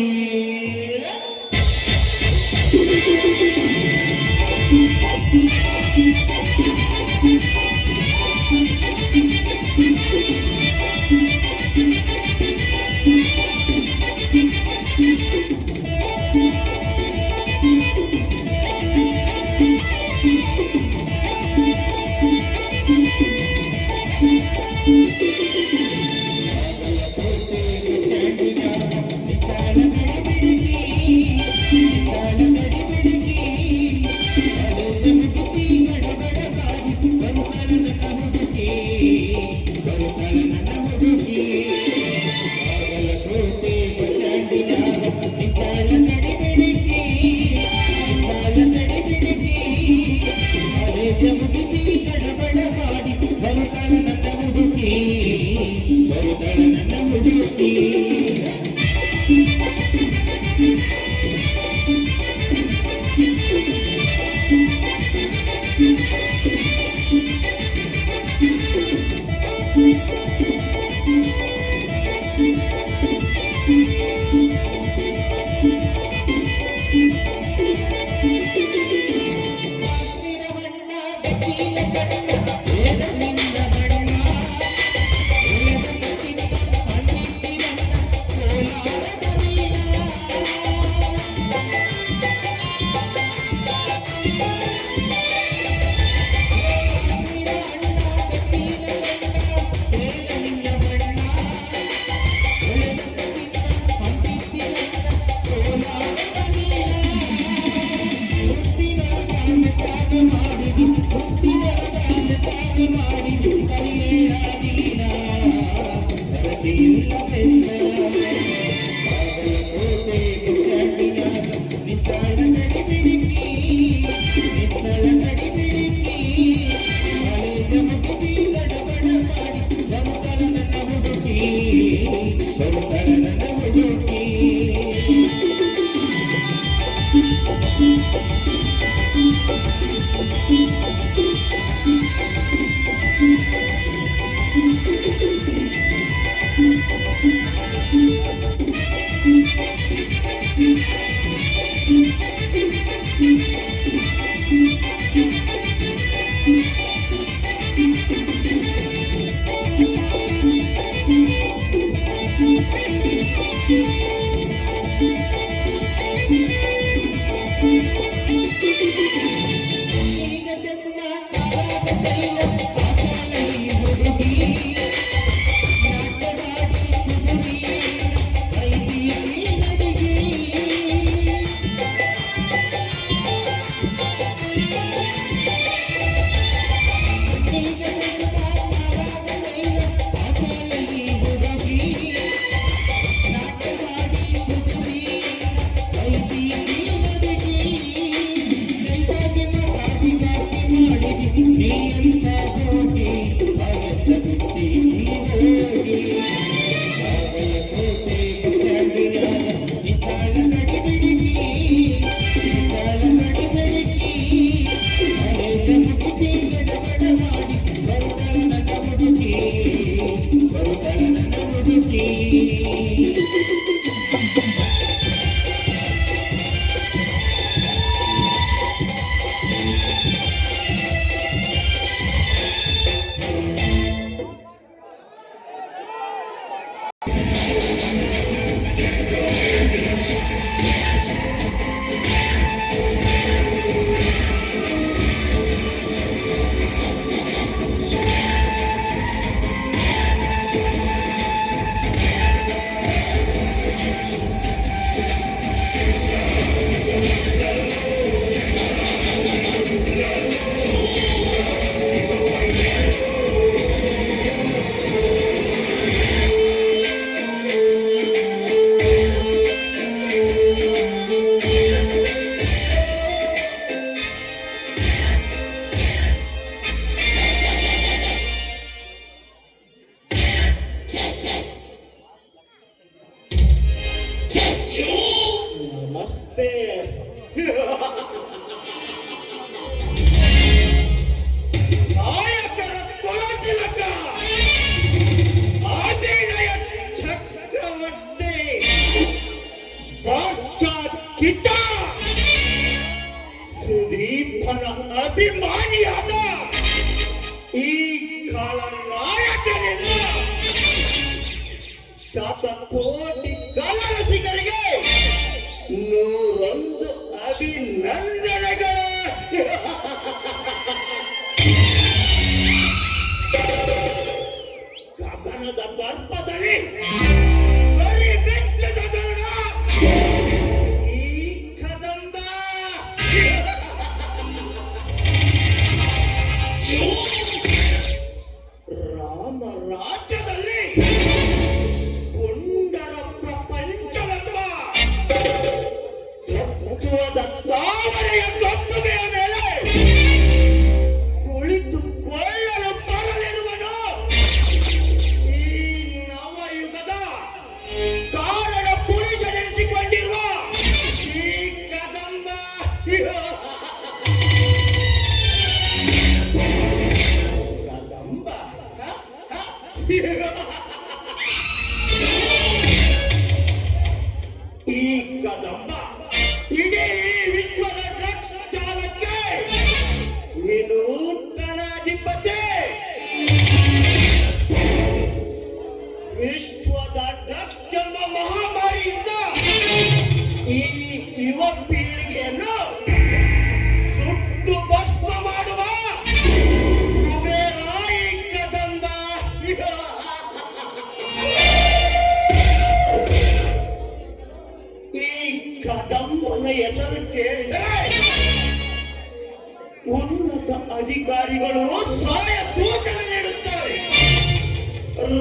ನಮಸ್ತೆ. ನಾಯಕರ ಕುಲತಿಲಕ ಅಭಿನಯ ಚಕ್ರವರ್ತಿ ಕಿಟ ಸುದೀಪನ ಅಭಿಮಾನಿಯಾದ ಈ ಖಳನಾಯಕನಿಂದ ಶತಕೋಟಿ ಕಲರಸಿಗರಿಗೆ 101 ಅಭಿನಂದನೆಗಳು. ಗಗನದ ಗರ್ಭದಲ್ಲಿ ಬರೀ ಬೆಚ್ಚದ ಗರುಡ ಈ ಕದಂಬ. ರಾಮ ರಾಜ್ಯದಲ್ಲಿ ಪುಂಡರ ಪ್ರಪಂಚವೆಂಬ ತತ್ವದ ತಾವರೆಯ ಗದ್ದುಗೆಯ ಮೇಲೆ ಕುಳಿತುಕೊಳ್ಳಲು ಬರಲಿರುವನು ಈ ನವಯುಗದ ಕಾರಣ ಪುರುಷನೆನಿಸಿಕೊಂಡಿರುವ ಈ ಕದಂಬ. ಕದಂಬ ಈ ಕದಂಬ ಇಡೀ ವಿಶ್ವದ ಡ್ರಗ್ಸ್ ಜಾಲಕ್ಕೆ ವಿನೂತನ ಅಧಿಪತಿ. ವಿಶ್ವದ ಡ್ರಗ್ಸ್ ಎಂಬ ಮಹಾಮಾರಿಯಿಂದ ಈ ಯುವ ಪೀಳಿಗೆಯನ್ನು ಸುಟ್ಟು ಭಸ್ಮ ಮಾಡುವ ಕುಬೇರ ಈ ಕದಂಬ. ಈ ಕದಂಬನ ಹೆಸರು ಕೇಳಿದರೆ ಉನ್ನತ ಅಧಿಕಾರಿಗಳು ಸಹಾಯ ಸೂಚನೆ ನೀಡುತ್ತಾರೆ.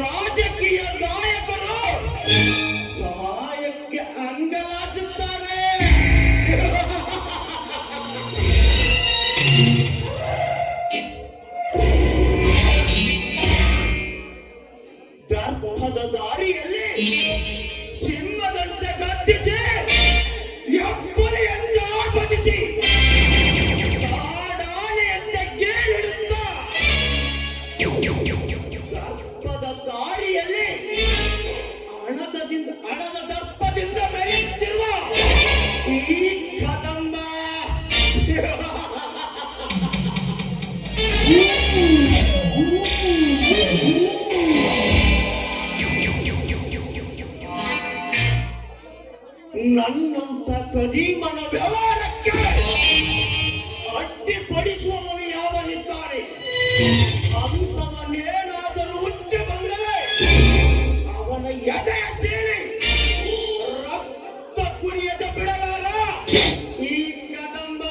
ರಾಜಕೀಯ ನಾಯಕರು ಸಹಾಯಕ್ಕೆ ಅಂಗಲಾಚುತ್ತಾರೆ. ದರ್ಪದ ದಾರಿಯಲ್ಲಿ ಸಿಂಹದಂತೆ ಗರ್ಜಿಸಿ ಎಬ್ಬುಲಿಯಂತೆ ಆರ್ಭಟಿಸಿ ಕಾಡಾನೆಯಂತೆ ಕೇಳಿಡುತ್ತ ದರ್ಪದ ದಾರಿಯಲ್ಲಿ ಹಣದ ದರ್ಪದಿಂದ ಮೆರೆಯುತ್ತಿರುವ ಈ ಕದಂಬ. ನನ್ನಂತ ಕದೀಮನ ವ್ಯವಹಾರಕ್ಕೆ ಅಡ್ಡಿಪಡಿಸುವವನು ಯಾವನಿದ್ದಾನೆ ಅಂತವನ್ನೇನಾದರೂ ಹುಟ್ಟಿ ಬಂದರೆ ಅವನ ಎದೆಯ ಸೀಳಿ ರಕ್ತ ಕುಡಿಯದ ಬಿಡಲಾರ ಈ ಕದಂಬ.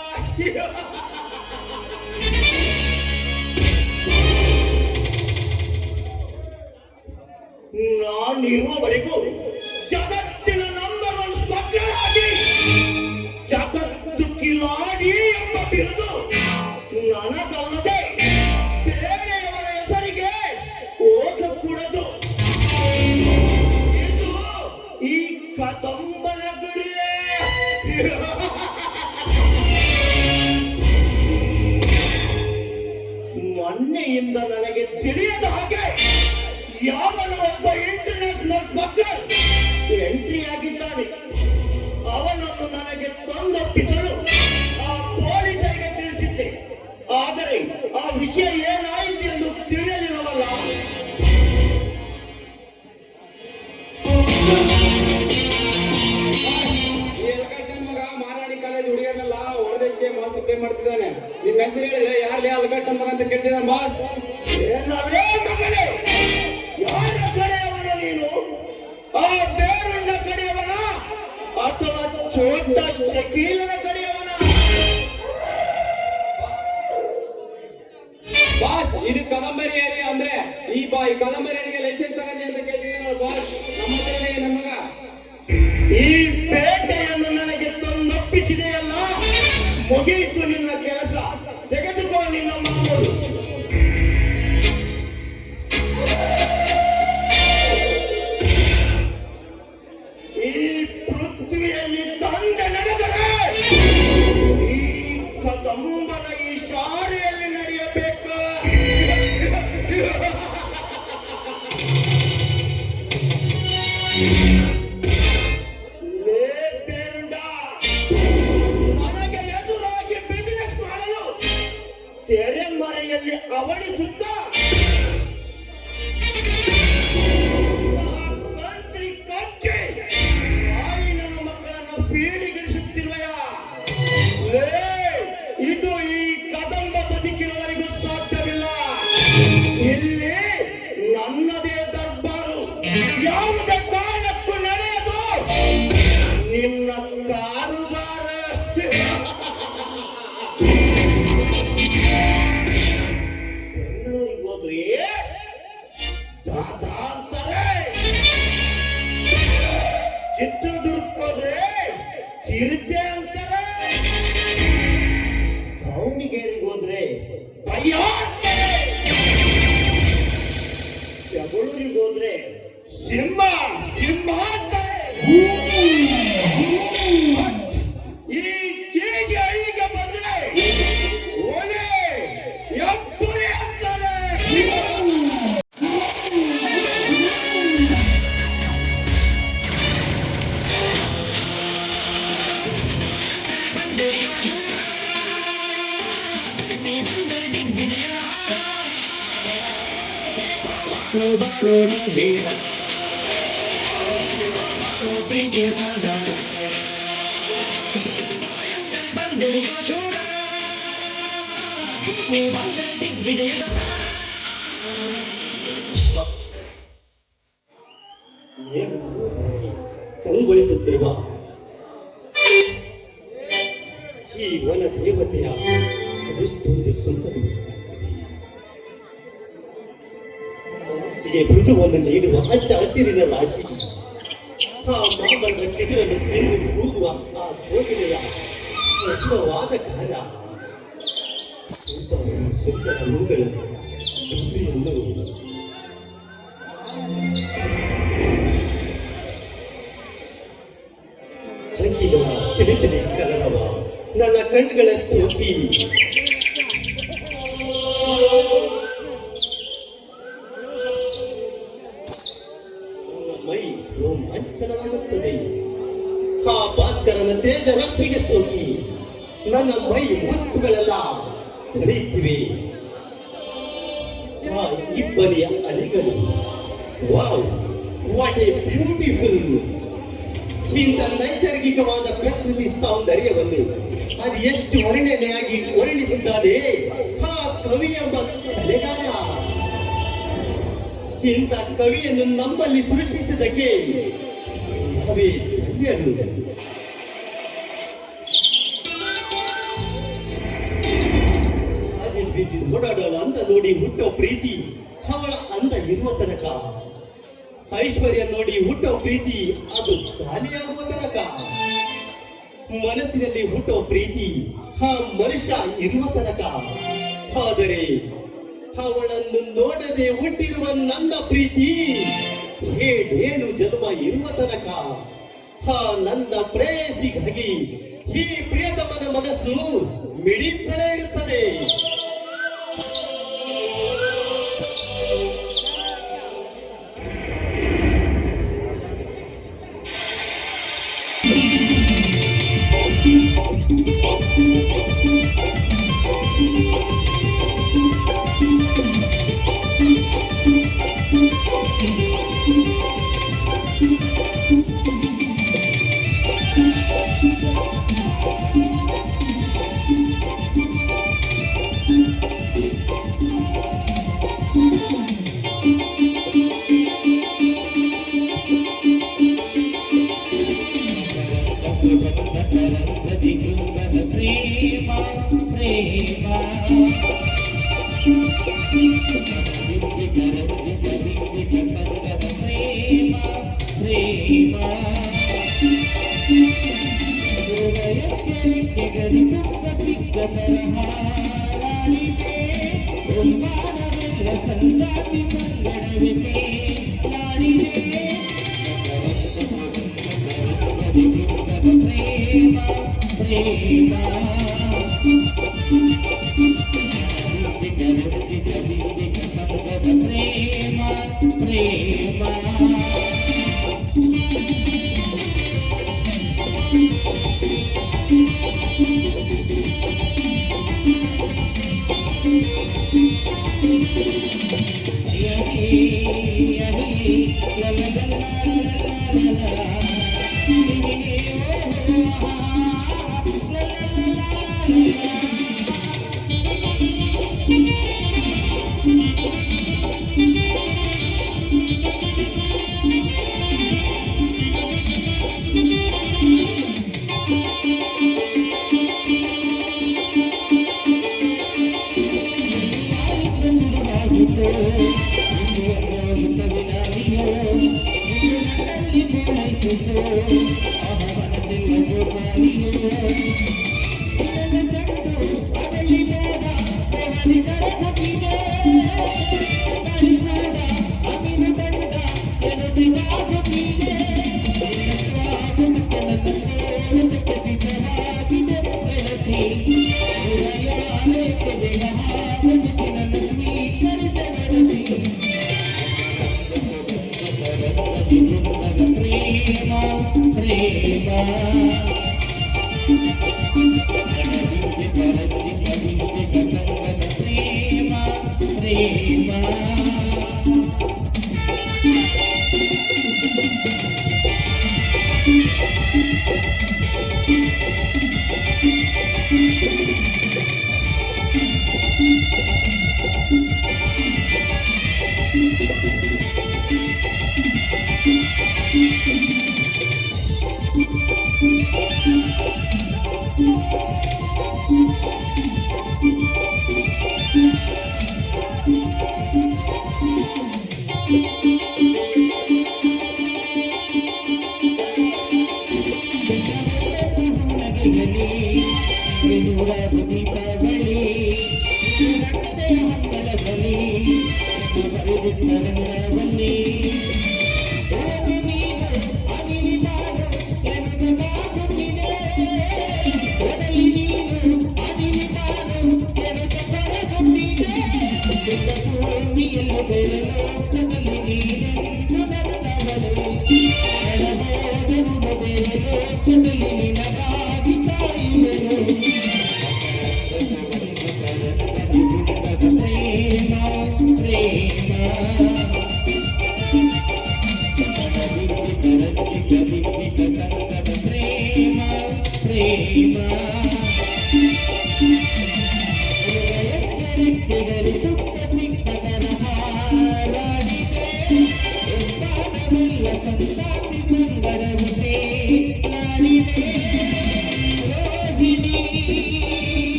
ನಾನು ಇರುವವರೆಗೂ ಜಗತ್ತಿನ ನಂಬರ್ ಒನ್ ಸ್ಮಗ್ಲರ್ ಆಗಿ ಜಗತ್ತು ಕಿಲಾಡಿ ಎಂಬ ಬಿರುದು ನನಗಲ್ಲದೆ ಬೇರೆಯವರ ಹೆಸರಿಗೆ ಹೋಗಕೂಡದು. ಇದು ಈ ಕದಂಬನ ಗುರಿಯೇ. ಮೊನ್ನೆಯಿಂದ ನನಗೆ ತಿಳಿಯದ ಹಾಗೆ ಯಾವನ ಒಬ್ಬ ಇಂಟರ್ನ್ಯಾಷನಲ್ ಸ್ಮಗ್ಲರ್ ಎಂಟ್ರಿ ಆಗಿದ್ದಾನೆ. ಅವನನ್ನು ನನಗೆ ತಂದೊಪ್ಪಿಸಲು ಆ ಪೊಲೀಸರಿಗೆ ತಿಳಿಸಿದ್ದೆ. ಆದರೆ ಆ ವಿಷಯ ಏನಾಯಿತು ಎಂದು ತಿಳಿಯಲಿಲ್ಲವಲ್ಲ. ಮಗ ಮಾರಾಣಿ ಕಾಲೇಜ್ ಹುಡುಗಿಯರ್ನೆಲ್ಲ ಹೊರದೇಶಕ್ಕೆ ಮಾಸ್ ಸಪ್ಲೈ ಮಾಡ್ತಿದ್ದಾನೆ. ನಿಮ್ ಹೆಸರು ಹೇಳಿದ್ರೆ ಯಾರ್ಲೇ ಅಲ್ಗಟ್ಟನ್ ಮಗ ಅಂತ ಕೇಳ್ತಿದ್ದಾನೆ ಬಾಸ್. ಏನವೇ ಮಗನೇ, ಯಾರ ಕಡೆಯವನ ನೀನು? ಆ ಬೇರುಣ್ಣ ಕಡೆಯವನ ಅಥವಾ ಚೋಟ ಶಕೀಲನ ಕಡೆಯವನ? ಬಾಸ್ ಇದು ಕದಂಬರಿ ಏರಿಯಾ ಅಂದ್ರೆ ಈ ಕದಂಬರಿಯರಿಗೆ ಲೈಸೆನ್ಸ್ ತಗೊಂಡಿ ಅಂತ ಕೇಳ್ತಿದ್ದಾನೆ ಬಾಸ್. ನಮ್ಮ ಹತ್ರನೇ ನಮ್ಮ ಮಗ. ಈ ಪೇಟೆಯನ್ನು ನನಗೆ ತಂದೊಪ್ಪಿಸಿದೆಯಲ್ಲ, ಮುಗಿಯಿತು ನಿನ್ನ ಕೆಲಸ. ತೆಗೆದುಕೋ ನಿನ್ನ ಮಾಮೂಲು. ಈ ಪೃಥ್ವಿಯಲ್ಲಿ ತಂದೆ ನಡೆದರೆ ಈ ಕದಂಬನ ಈ ಶಾಲೆಯಲ್ಲಿ ನಡೆಯಬೇಕು. ನನಗೆ ಎದುರಾಗಿ ಬಿಸಿನೆಸ್ ಮಾಡಲು ತೆರೆಮರೆಯಲ್ಲಿ ಅವಳಿಸುತ್ತ ಮಂತ್ರಿ ಕಚ್ಚೆ ತಾಯಿ ನನ್ನ ಮಕ್ಕಳನ್ನು ಪೀಡಿಗಿಳಿಸುತ್ತಿರುವೆಯ. ಇದು ಈ ಕದಂಬ ಬದುಕಿನವರೆಗೂ ಸಾಧ್ಯವಿಲ್ಲ. ಇಲ್ಲಿ ನನ್ನದೇ ದರ್ಬಾರು. ಯಾವುದೇ ಕಾರಣಕ್ಕೂ ನಡೆಯದು ನಿನ್ನ ಕಾರುಬಾರ. ಬೆಂಗಳೂರಿಗೆ ಹೋದ್ರಿ ದಾದಾ ಅಂತಾರೆ, ಚಿತ್ರದುರ್ಗಕ್ಕೆ ಹೋದ್ರೆ ಚಿರತೆ ಅಂತಾರೆ, ದಾವಣಗೆರೆಗೆ ಹೋದ್ರೆ ಭಯ ಅಂತಾರೆ, ಜಗಳೂರಿಗೆ ಹೋದ್ರೆ ಸಿಂಹ ಅಂತಾರೆ. ಈ ಜೇಜಿ ಹಳ್ಳಿಗೆ ಬಂದ್ರೆ ಒಲೆ ಎಬ್ಬುರಿ ಅಂತಾರೆ. ಕಂಗೊಳಿಸುತ್ತಿರುವ ಈ ವನ ದೇವತೆಯ ಅದೆಷ್ಟೊಂದು ಸುಂದರ ಮನಸ್ಸಿಗೆ ಮೃದುವನ್ನು ನೀಡುವ ಹಚ್ಚ ಹಸಿರಿನ ರಾಶಿ. ಆ ಮಾಮನ ಚಿಗುರನ್ನು ತಿಂದು ಕೂಗುವ ಆ ಕೋಗಿಲೆಯ ಮಧುರವಾದ ಕಾಲ. ಸುಂದರ ಹೂಗಳನ್ನು ತುಂಬಿಯನ್ನು ಅಂಗಿಗಳ ಚಿಲಿಪಿಲಿ ಕಲರವ ನನ್ನ ಕಣ್ಣುಗಳ ಸೋಪಿ. ಮೈ ರೋಮಾಂಚನವಾಗುತ್ತದೆ. ಆ ಭಾಸ್ಕರನ ತೇಜ ರಶ್ಮಿಗೆ ಸೋಕಿ ನನ್ನ ಮೈ ಮುತ್ತುಗಳೆಲ್ಲ ನಡೆಯುತ್ತಿವೆ. ಆ ಇಬ್ಬರಿಯ ಅಲೆಗಳು, ವಾವ್ ವಾಟ್ ಎ ಬ್ಯೂಟಿಫುಲ್. ಇಂಥ ನೈಸರ್ಗಿಕವಾದ ಪ್ರಕೃತಿ ಸೌಂದರ್ಯವನ್ನು ಅದು ಎಷ್ಟು ವರ್ಣನೆಯಾಗಿ ವರ್ಣಿಸಿದ್ದಾನೆ ಆ ಕವಿ ಎಂಬ ಕಲೆಗಾರ. ಇಂಥ ಕವಿಯನ್ನು ನಮ್ಮಲ್ಲಿ ಸೃಷ್ಟಿಸಿದಕ್ಕೆ ನಾವೇ ಧನ್ಯರು. ಅದೇ ಬಿದ್ದು ಓಡಾಡೋಳ ಅಂತ ನೋಡಿ ಹುಟ್ಟೋ ಪ್ರೀತಿ ಅವಳ ಅಂದ ಇರುವ ತನಕ ಐಶ್ವರ್ಯ ನೋಡಿ ಹುಟ್ಟೋ ಪ್ರೀತಿ ಅದು ಖಾಲಿಯಾಗುವ ತನಕ. ಮನಸ್ಸಿನಲ್ಲಿ ಹುಟ್ಟೋ ಪ್ರೀತಿ ಆ ಮನುಷ್ಯ ಇರುವ ತನಕ. ಆದರೆ ಅವಳನ್ನು ನೋಡದೆ ಹುಟ್ಟಿರುವ ನನ್ನ ಪ್ರೀತಿ ಏಳೇಳು ಜನ್ಮ ಇರುವ ತನಕ. ಆ ನನ್ನ ಪ್ರೇಯಸಿಗಾಗಿ ಈ ಪ್ರಿಯತಮನ ಮನಸ್ಸು ಮಿಡಿತಲೇ ಇರುತ್ತದೆ.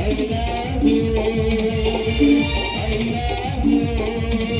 I love you. I love you.